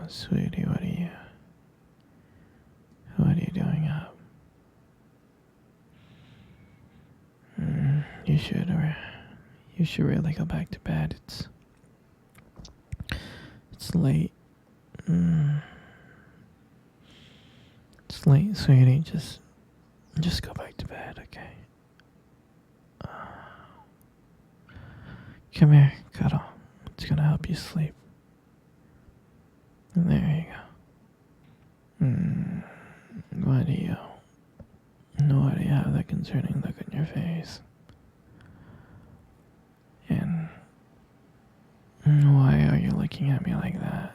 Sweetie, what are you doing up? You should really go back to bed. It's late. It's late, sweetie. Just go back to bed, okay? Come here, cuddle. It's gonna help you sleep. There you go. Why do you have that concerning look on your face? And why are you looking at me like that?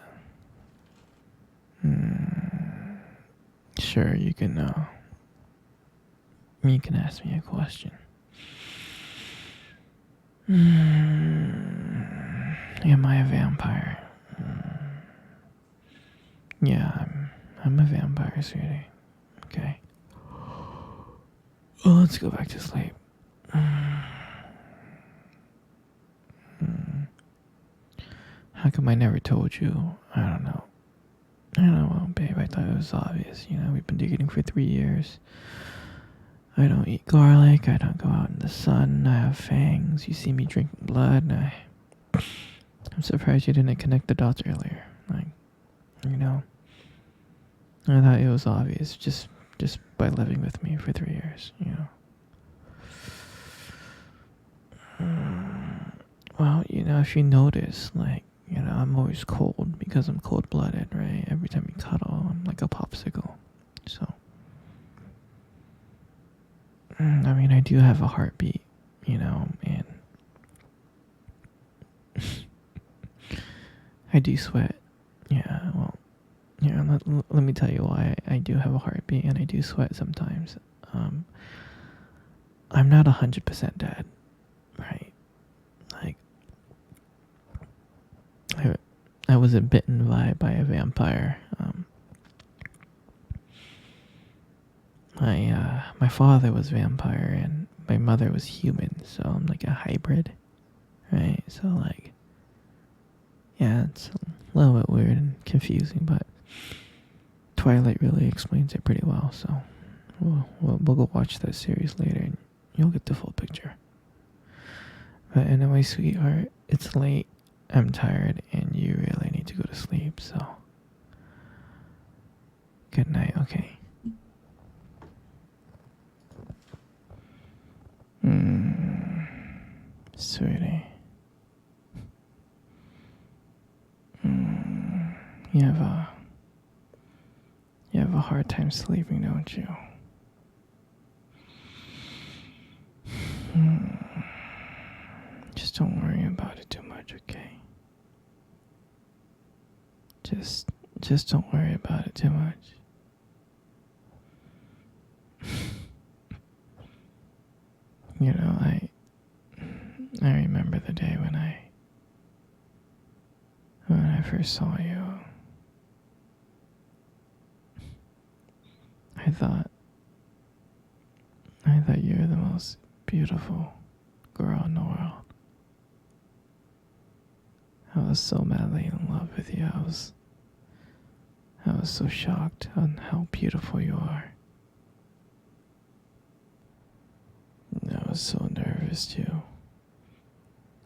Sure, you can ask me a question. Am I a vampire? Yeah, I'm a vampire, sweetie. Okay. Well, let's go back to sleep. How come I never told you? I don't know. Well, babe, I thought it was obvious. We've been dating for 3 years. I don't eat garlic. I don't go out in the sun. I have fangs. You see me drinking blood. I'm surprised you didn't connect the dots earlier. I thought it was obvious just by living with me for 3 years. Well, if you notice, I'm always cold because I'm cold-blooded, right? Every time you cuddle, I'm like a popsicle. So, I do have a heartbeat, and I do sweat. Yeah, well, let me tell you why I do have a heartbeat and I do sweat sometimes. I'm not 100% dead, right? I wasn't bitten by a vampire. My father was vampire and my mother was human, so I'm like a hybrid, right? So yeah, it's a little bit weird and confusing, but Twilight really explains it pretty well. So we'll go watch that series later and you'll get the full picture. But anyway, sweetheart, it's late. I'm tired and you really need to go to sleep, so good night, okay? Sweetie. You have a hard time sleeping, don't you? Just don't worry about it too much, okay? Just don't worry about it too much. I remember the day when I first saw you. I thought you were the most beautiful girl in the world. I was so madly in love with you. I was so shocked on how beautiful you are. I was so nervous to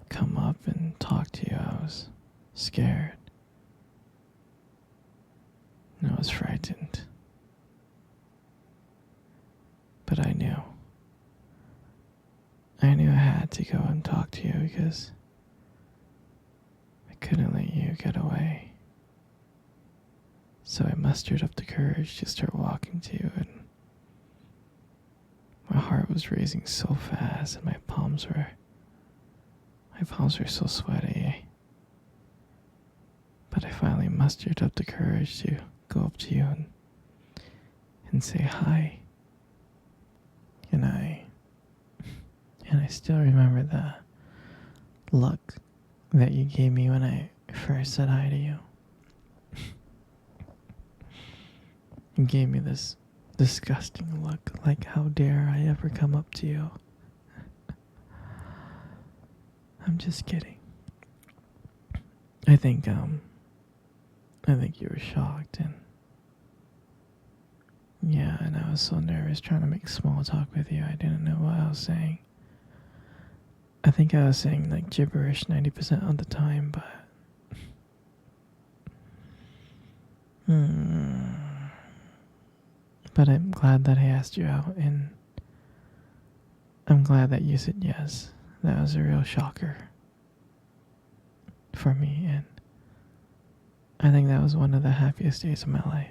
come up and talk to you. I was scared. And I was frightened. But I knew I had to go and talk to you because I couldn't let you get away. So I mustered up the courage to start walking to you, and my heart was racing so fast and my palms were so sweaty. But I finally mustered up the courage to go up to you and say hi. And I still remember the look that you gave me when I first said hi to you. You gave me this disgusting look, like how dare I ever come up to you. I'm just kidding. I think I think you were shocked, and yeah, and I was so nervous trying to make small talk with you. I didn't know what I was saying. I think I was saying like gibberish 90% of the time, but but I'm glad that I asked you out, and I'm glad that you said yes. That was a real shocker for me, and I think that was one of the happiest days of my life.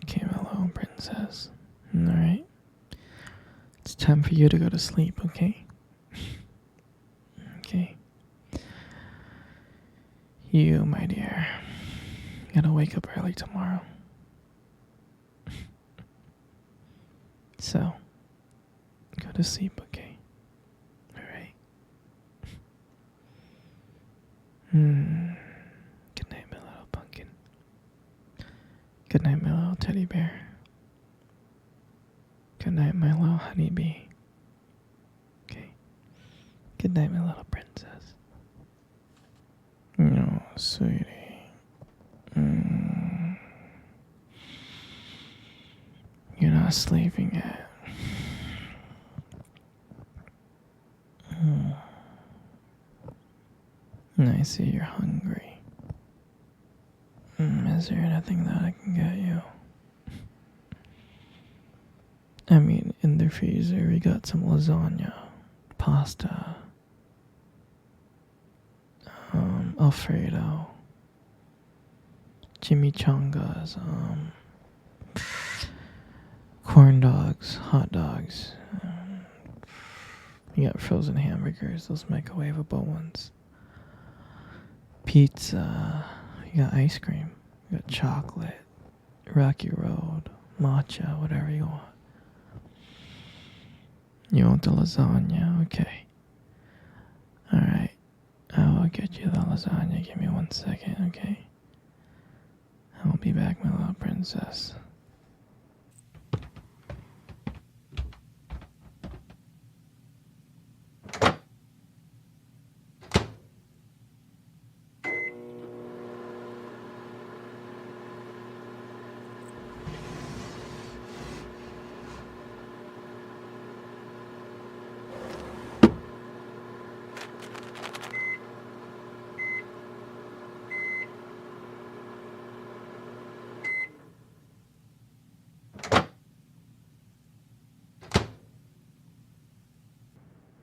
Okay, my little princess. Alright. It's time for you to go to sleep, okay? Okay. You, my dear, gotta wake up early tomorrow. So, go to sleep, okay? Alright. Good night, my little pumpkin. Good night, my little teddy bear. Good night, my little honeybee. Okay. Good night, my little princess. No, sweetie. You're not sleeping yet. I see you're hungry. Is there anything that I can get you? I mean, in the freezer we got some lasagna, pasta, Alfredo, chimichangas, corn dogs, hot dogs. You got frozen hamburgers, those microwavable ones. Pizza. You got ice cream. You got chocolate, Rocky Road, matcha, whatever you want. You want the lasagna? Okay. Alright. I will get you the lasagna. Give me 1 second, okay? I'll be back, my little princess.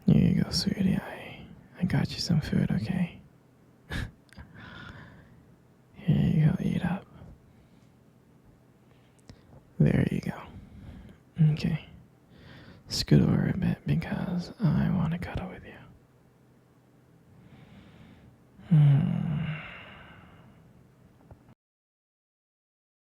Here you go, sweetie. I got you some food, okay? Here you go, eat up. There you go. Okay. Scoot over a bit because I want to cuddle with you.